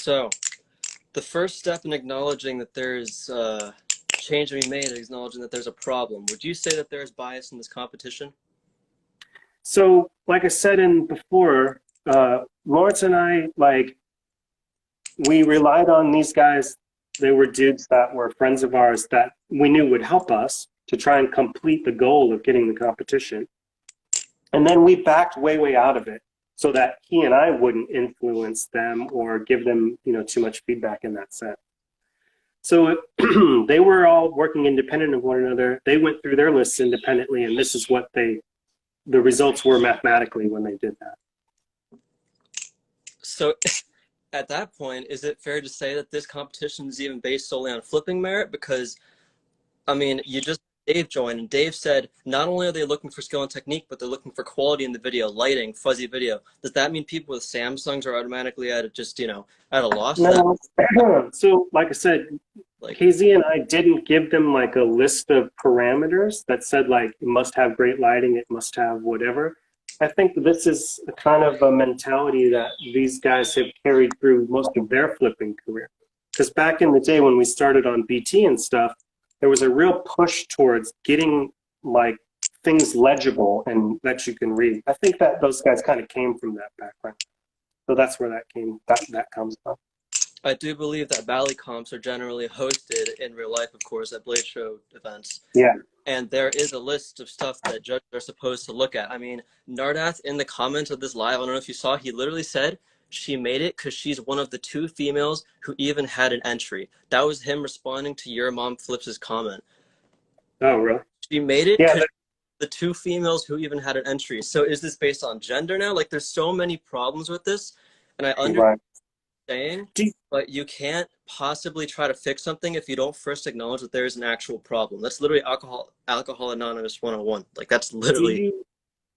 So, the first step in acknowledging that there's change to be made is acknowledging that there's a problem. Would you say that there's bias in this competition? So, like I said before, Lawrence and I, we relied on these guys. They were dudes that were friends of ours that we knew would help us to try and complete the goal of getting the competition. And then we backed way out of it so that he and I wouldn't influence them or give them, too much feedback in that sense. So they were all working independent of one another. They went through their lists independently, and this is what the results were mathematically when they did that. So at that point, is it fair to say that this competition is even based solely on flipping merit? Because, I mean, you just Dave joined, and Dave said not only are they looking for skill and technique, but they're looking for quality in the video, lighting, fuzzy video. Does that mean people with Samsungs are automatically at a loss? No. So, like I said, KZ and I didn't give them like a list of parameters that said like it must have great lighting, it must have whatever. I think this is a kind of a mentality that these guys have carried through most of their flipping career. Because back in the day when we started on BT and stuff, there was a real push towards getting like things legible and that you can read. I think that those guys kind of came from that background. So that's where that comes from. I do believe that Bally comps are generally hosted in real life, of course, at Blade Show events. Yeah. And there is a list of stuff that judges are supposed to look at. I mean, Nardath, in the comments of this live, I don't know if you saw, he literally said she made it because she's one of the 2 females who even had an entry. That was him responding to Your Mom Flips' comment. Oh, really? She made it because the 2 females who even had an entry. So is this based on gender now? Like, there's so many problems with this. And I understand saying, but you can't possibly try to fix something if you don't first acknowledge that there is an actual problem. That's literally Alcohol Anonymous 101. Like, that's literally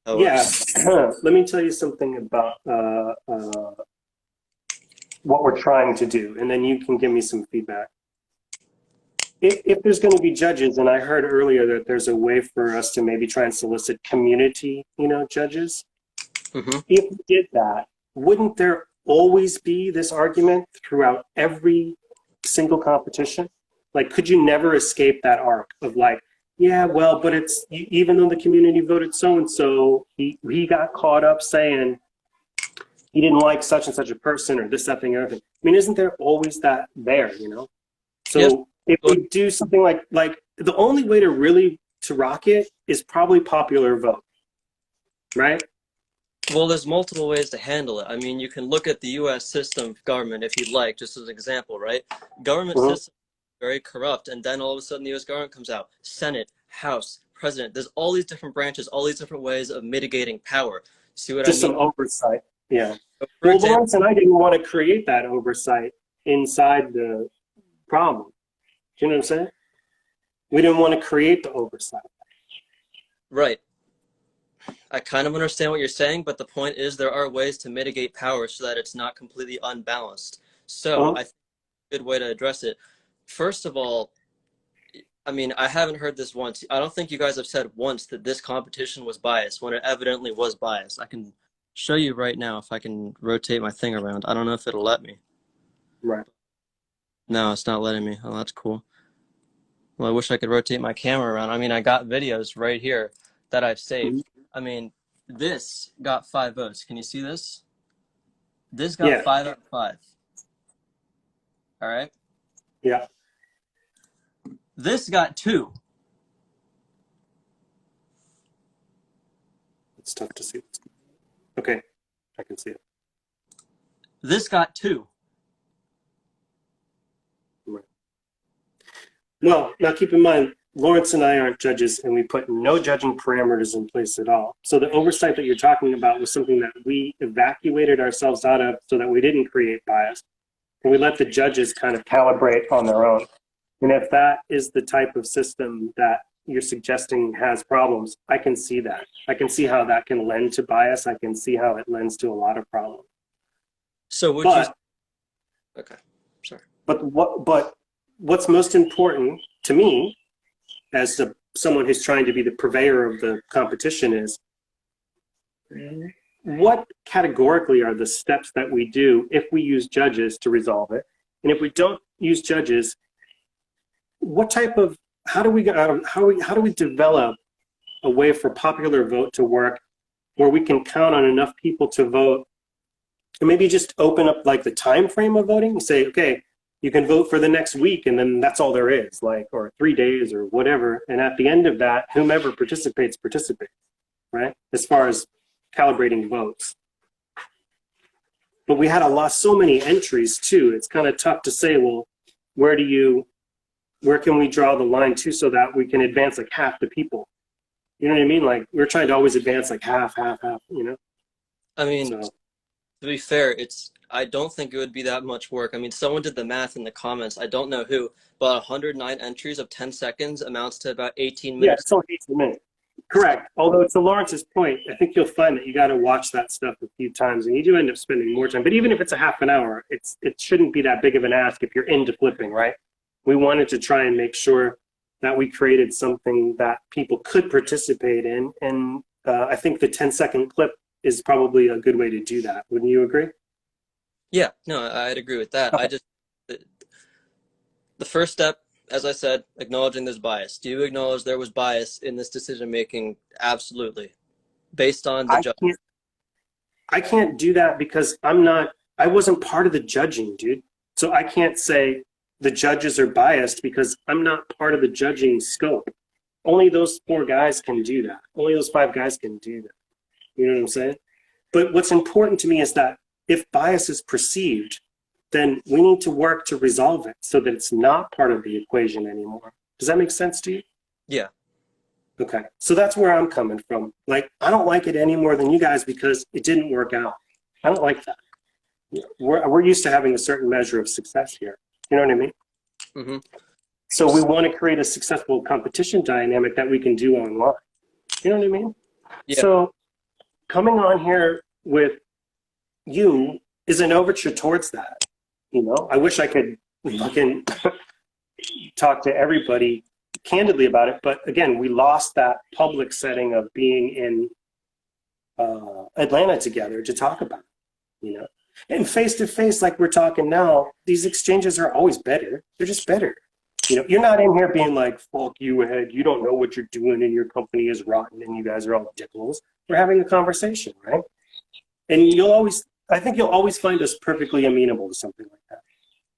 let me tell you something about what we're trying to do, and then you can give me some feedback. If there's going to be judges, and I heard earlier that there's a way for us to maybe try and solicit community, judges. If we did that, wouldn't there always be this argument throughout every single competition? Like, could you never escape that arc of like, yeah, well, but it's, even though the community voted so-and-so, he got caught up saying he didn't like such and such a person or this, that, thing, or other. I mean, isn't there always that there, So if we do something like the only way to rock it is probably popular vote, right? Well, there's multiple ways to handle it. I mean, you can look at the U.S. system of government if you'd like, just as an example, right? Government system is very corrupt, and then all of a sudden the U.S. government comes out. Senate, House, President. There's all these different branches, all these different ways of mitigating power. See what I mean? Just some oversight, yeah. Well, Lawrence and I didn't want to create that oversight inside the problem. Do you know what I'm saying? We didn't want to create the oversight. Right. I kind of understand what you're saying, but the point is there are ways to mitigate power so that it's not completely unbalanced. So I think a good way to address it, first of all, I mean, I haven't heard this once. I don't think you guys have said once that this competition was biased when it evidently was biased. I can show you right now if I can rotate my thing around. I don't know if it'll let me. Right. No, it's not letting me. Oh, that's cool. Well, I wish I could rotate my camera around. I mean, I got videos right here that I've saved. I mean, this got 5 votes. Can you see this? This got 5 out of 5. All right? Yeah. This got 2. It's tough to see. Okay, I can see it. This got 2. Right. Well, now keep in mind, Lawrence and I aren't judges, and we put no judging parameters in place at all. So the oversight that you're talking about was something that we evacuated ourselves out of so that we didn't create bias. And we let the judges kind of calibrate on their own. And if that is the type of system that you're suggesting has problems, I can see that. I can see how that can lend to bias. I can see how it lends to a lot of problems. So would you... Okay, sorry. But what's most important to me as someone who's trying to be the purveyor of the competition is what categorically are the steps that we do if we use judges to resolve it? And if we don't use judges, what type of, how do we develop a way for popular vote to work where we can count on enough people to vote, and maybe just open up like the time frame of voting and say, okay, you can vote for the next week and then that's all there is, like, or 3 days or whatever. And at the end of that, whomever participates, right? As far as calibrating votes. But we had so many entries too. It's kind of tough to say, well, where can we draw the line too so that we can advance like half the people? You know what I mean? Like we're trying to always advance like half, you know? I mean, So, to be fair, I don't think it would be that much work. I mean, someone did the math in the comments. I don't know who, but 109 entries of 10 seconds amounts to about 18 yeah, minutes. it's only 18 minutes. Correct. Although to Lawrence's point, I think you'll find that you got to watch that stuff a few times and you do end up spending more time. But even if it's a half an hour, it shouldn't be that big of an ask if you're into flipping, right? We wanted to try and make sure that we created something that people could participate in. And I think the 10-second clip is probably a good way to do that. Wouldn't you agree? Yeah, no, I'd agree with that. Okay. The first step, as I said, acknowledging there's bias. Do you acknowledge there was bias in this decision making? Absolutely. Based on the judge. I can't do that because I wasn't part of the judging, dude. So I can't say the judges are biased because I'm not part of the judging scope. Only those 4 guys can do that. Only those 5 guys can do that. You know what I'm saying? But what's important to me is that if bias is perceived, then we need to work to resolve it so that it's not part of the equation anymore. Does that make sense to you? Yeah. Okay. So that's where I'm coming from. Like, I don't like it any more than you guys because it didn't work out. I don't like that. We're used to having a certain measure of success here. You know what I mean? Mm-hmm. So we want to create a successful competition dynamic that we can do online. You know what I mean? Yeah. So coming on here with you is an overture towards that. You know, I wish I could fucking talk to everybody candidly about it, but again, we lost that public setting of being in Atlanta together to talk about it, you know. And face to face, like we're talking now, these exchanges are always better. They're just better. You know, you're not in here being like, fuck you ahead, you don't know what you're doing and your company is rotten and you guys are all dickholes. We're having a conversation, right? And I think you'll always find us perfectly amenable to something like that.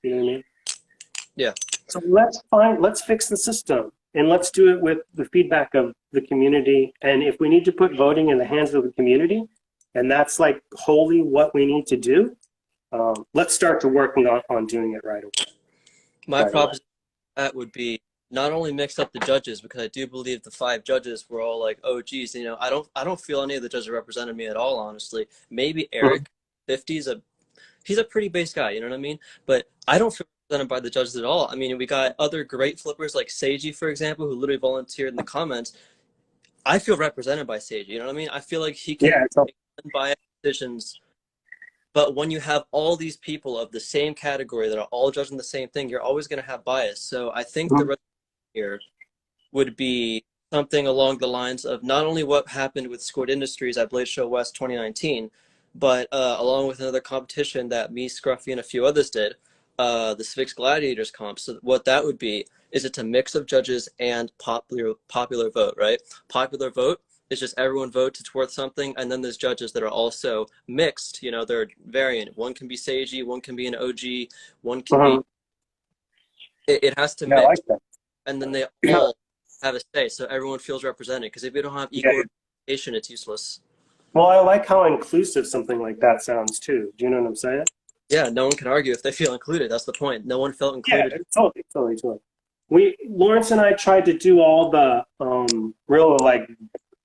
You know what I mean? Yeah. So let's fix the system and let's do it with the feedback of the community. And if we need to put voting in the hands of the community, and that's like wholly what we need to do, let's start to working on doing it right away. My proposition that would be not only mix up the judges, because I do believe the 5 judges were all like, oh geez, you know, I don't feel any of the judges represented me at all, honestly. Maybe Eric, 50's he's a pretty base guy, you know what I mean? But I don't feel represented by the judges at all. I mean, we got other great flippers like Seiji, for example, who literally volunteered in the comments. I feel represented by Seiji, you know what I mean? I feel like he can make unbiased decisions. But when you have all these people of the same category that are all judging the same thing, you're always going to have bias. So I think the resolution here would be something along the lines of not only what happened with Scored Industries at Blade Show West 2019, but along with another competition that me, Scruffy, and a few others did, the Sphinx Gladiators comp. So what that would be is it's a mix of judges and popular vote, right? Popular vote is just everyone votes, it's worth something, and then there's judges that are also mixed, you know, they're variant. One can be Seiji, one can be an OG, one can be, it has to mix. I like that. And then they all have a say, so everyone feels represented, because if you don't have equal representation, it's useless. Well, I like how inclusive something like that sounds too. Do you know what I'm saying? Yeah, no one can argue if they feel included. That's the point. No one felt included. Yeah, totally. Lawrence and I tried to do all the real like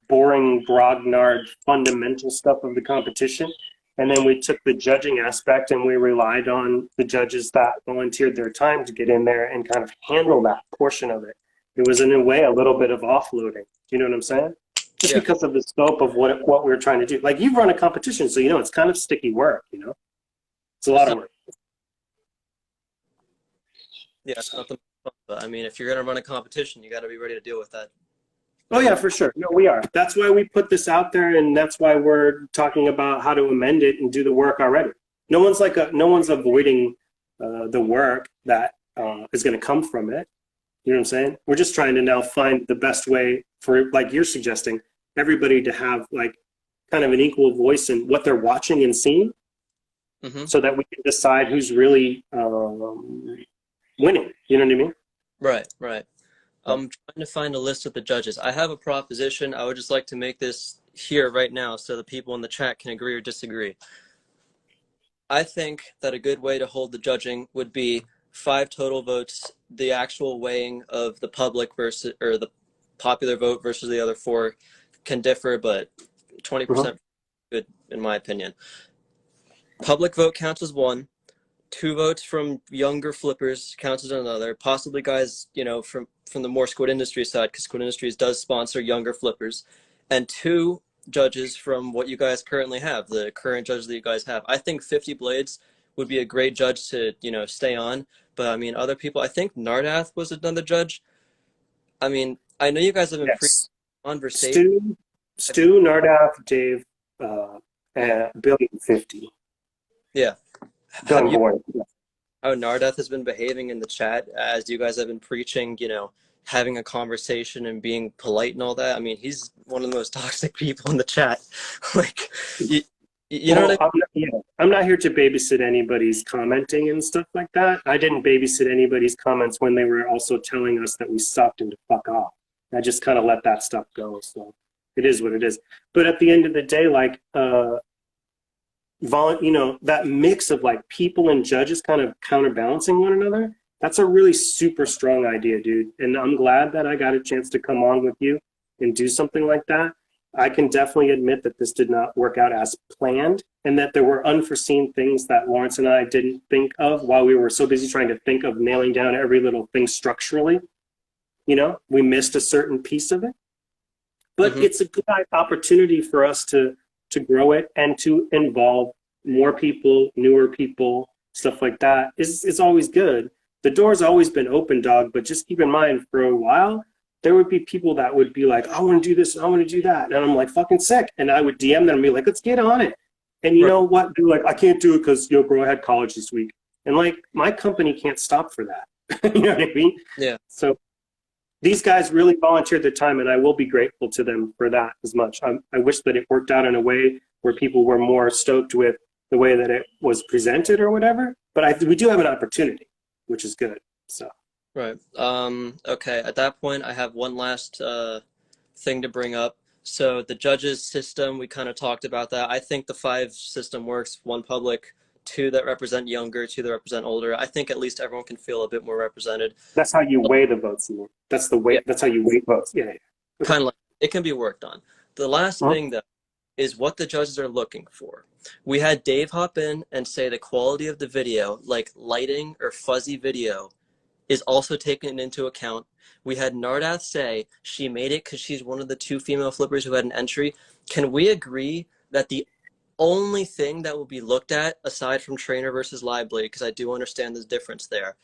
boring grognard fundamental stuff of the competition, and then we took the judging aspect and we relied on the judges that volunteered their time to get in there and kind of handle that portion of it. It was in a way a little bit of offloading. Do you know what I'm saying? Just because of the scope of what we were trying to do. Like, you've run a competition, so you know it's kind of sticky work, you know? It's a lot of work. Yeah, it's not the most fun, but I mean, if you're going to run a competition, you got to be ready to deal with that. Oh yeah, for sure. No, we are. That's why we put this out there, and that's why we're talking about how to amend it and do the work already. No one's avoiding the work that is going to come from it. You know what I'm saying? We're just trying to now find the best way for, like you're suggesting, everybody to have like kind of an equal voice in what they're watching and seeing, so that we can decide who's really winning. You know what I mean? Right, right. I'm trying to find a list of the judges. I have a proposition. I would just like to make this here right now so the people in the chat can agree or disagree. I think that a good way to hold the judging would be 5 total votes, the actual weighing of the public versus, or the popular vote versus the other 4 can differ, but 20% good in my opinion. Public vote counts as 1. 2 votes from younger flippers counts as another, possibly guys, you know, from the more Squid Industry side, because Squid Industries does sponsor younger flippers, and 2 judges from what you guys currently have, the current judges that you guys have. I think 50 Blades would be a great judge to, you know, stay on, but I mean, other people, I think Nardath was another judge. I mean, I know you guys have been Yes. pre-conversation. Stu, Nardath, Dave, Billion 50. Yeah. Have Billion you Boy. how Nardath has been behaving in the chat as you guys have been preaching, you know, having a conversation and being polite and all that? I mean, he's one of the most toxic people in the chat. Like, you know what I Well, I'm not here to babysit anybody's commenting and stuff like that. I didn't babysit anybody's comments when they were also telling us that we sucked and to fuck off. I just kind of let that stuff go. So it is what it is. But at the end of the day, like, you know, that mix of like people and judges kind of counterbalancing one another, that's a really super strong idea, dude. And I'm glad that I got a chance to come on with you and do something like that. I can definitely admit that this did not work out as planned, and that there were unforeseen things that Lawrence and I didn't think of while we were so busy trying to think of nailing down every little thing structurally. You know, we missed a certain piece of it. But it's a good opportunity for us to grow it and to involve more people, newer people, stuff like that. It's always good. The door's always been open, dog, but just keep in mind, for a while, there would be people that would be like, I want to do this, I want to do that. And I'm like, fucking sick. And I would DM them and be like, let's get on it. And you know what? They're like, I can't do it because, yo, bro, I had college this week. And like, my company can't stop for that. You know what I mean? Yeah. So these guys really volunteered their time, and I will be grateful to them for that as much. I wish that it worked out in a way where people were more stoked with the way that it was presented or whatever. But we do have an opportunity, which is good. So. Right. Okay. At that point, I have one last thing to bring up. So the judges system, we kind of talked about that. I think the 5 system works. 1 public, 2 that represent younger, 2 that represent older. I think at least everyone can feel a bit more represented. That's how you weigh the votes. That's the way. Yeah. That's how you weigh votes. Yeah. Kind of like it can be worked on. The last thing though is what the judges are looking for. We had Dave hop in and say the quality of the video, like lighting or fuzzy video, is also taken into account. We had Nardath say she made it because she's one of the 2 female flippers who had an entry. Can we agree that the only thing that will be looked at, aside from trainer versus live blade, because I do understand the difference there,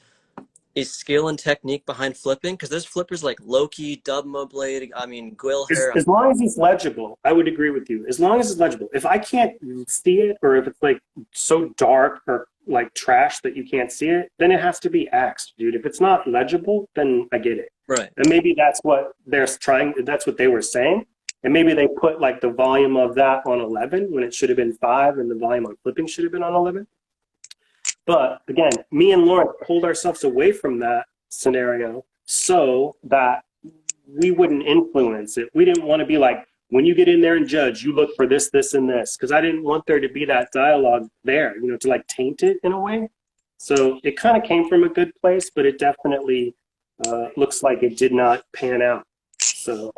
is skill and technique behind flipping? Because there's flippers like Loki, Dubmo Blade, I mean, Gwill Hair. As long as it's legible, I would agree with you. As long as it's legible. If I can't see it, or if it's like so dark or like trash that you can't see it, then it has to be axed, dude. If it's not legible, then I get it. Right. And maybe that's what that's what they were saying. And maybe they put like the volume of that on 11 when it should have been 5, and the volume on flipping should have been on 11. But again, me and Lauren pulled ourselves away from that scenario so that we wouldn't influence it. We didn't want to be like, when you get in there and judge, you look for this, this, and this, because I didn't want there to be that dialogue there, you know, to like taint it in a way. So it kind of came from a good place, but it definitely looks like it did not pan out. So,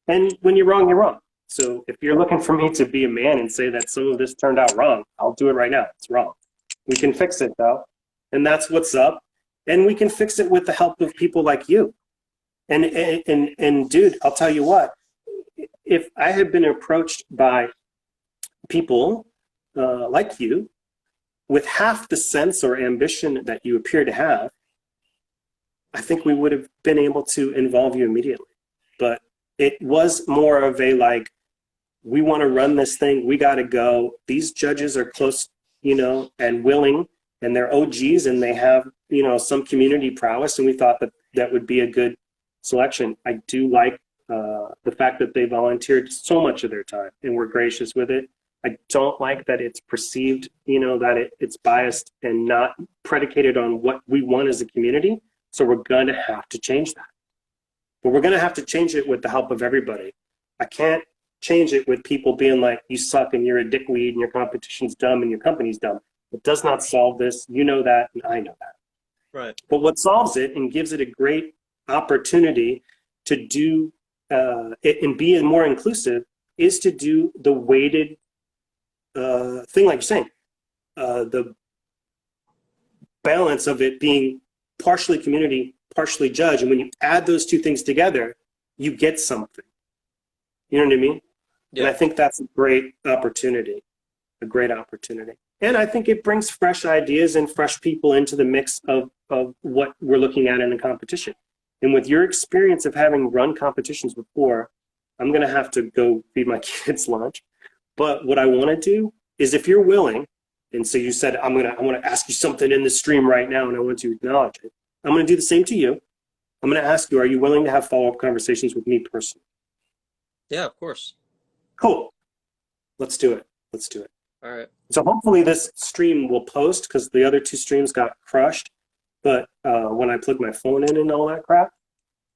and when you're wrong, you're wrong. So if you're looking for me to be a man and say that some of this turned out wrong, I'll do it right now. It's wrong. We can fix it though. And that's what's up. And we can fix it with the help of people like you. And dude, I'll tell you what, if I had been approached by people like you with half the sense or ambition that you appear to have, I think we would have been able to involve you immediately. But it was more of a like, we want to run this thing, we got to go. These judges are close, you know, and willing, and they're OGs, and they have, you know, some community prowess, and we thought that that would be a good selection. I do like the fact that they volunteered so much of their time and were gracious with it. I don't like that it's perceived, you know, that it's biased and not predicated on what we want as a community. So we're going to have to change that. But we're going to have to change it with the help of everybody. I can't change it with people being like, you suck and you're a dickweed and your competition's dumb and your company's dumb. It does not solve this. You know that, and I know that. Right. But what solves it and gives it a great opportunity to do it and be more inclusive is to do the weighted thing, like you're saying, the balance of it being partially community, partially judge. And when you add those two things together, you get something. You know what I mean? Yeah. And I think that's a great opportunity, a great opportunity. And I think it brings fresh ideas and fresh people into the mix of what we're looking at in a competition. And with your experience of having run competitions before, I'm going to have to go feed my kids lunch. But what I want to do is, if you're willing, and so you said, I want to ask you something in the stream right now, and I want to acknowledge it. I'm going to do the same to you. I'm going to ask you, are you willing to have follow-up conversations with me personally? Yeah, of course. Cool. Let's do it. Let's do it. All right. So hopefully this stream will post, because the other two streams got crushed. But when I plug my phone in and all that crap.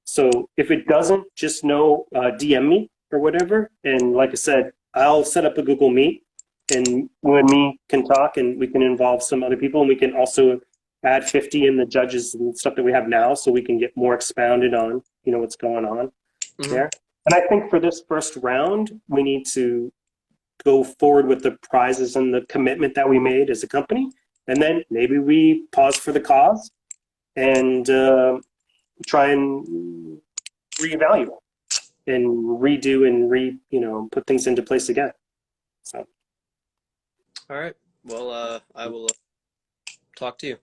So if it doesn't, just know, DM me or whatever. And like I said, I'll set up a Google Meet, and you and me can talk, and we can involve some other people, and we can also add 50 in the judges and stuff that we have now, so we can get more expounded on, you know, what's going on there. And I think for this first round, we need to go forward with the prizes and the commitment that we made as a company. And then maybe we pause for the cause and try and reevaluate and redo and you know, put things into place again. So. All right. Well, I will talk to you.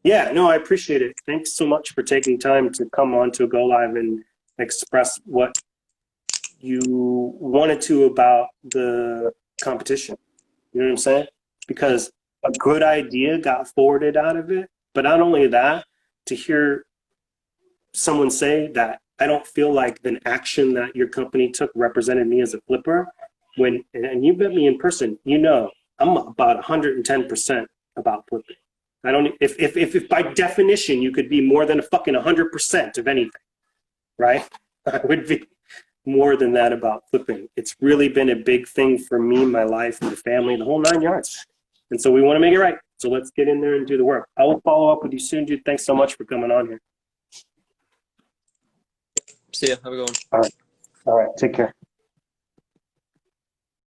Yeah, no, I appreciate it. Thanks so much for taking time to come on to Go Live and express what you wanted to about the competition. You know what I'm saying? Because a good idea got forwarded out of it. But not only that, to hear someone say that I don't feel like the action that your company took represented me as a flipper, when, and you met me in person, you know, I'm about 110% about flipping. I don't, if by definition you could be more than a fucking 100% of anything, right? I would be more than that about flipping. It's really been a big thing for me, my life, my family, the whole 9 yards. And so we want to make it right. So let's get in there and do the work. I will follow up with you soon, dude. Thanks so much for coming on here. See ya. Have a good one. All right. All right. Take care.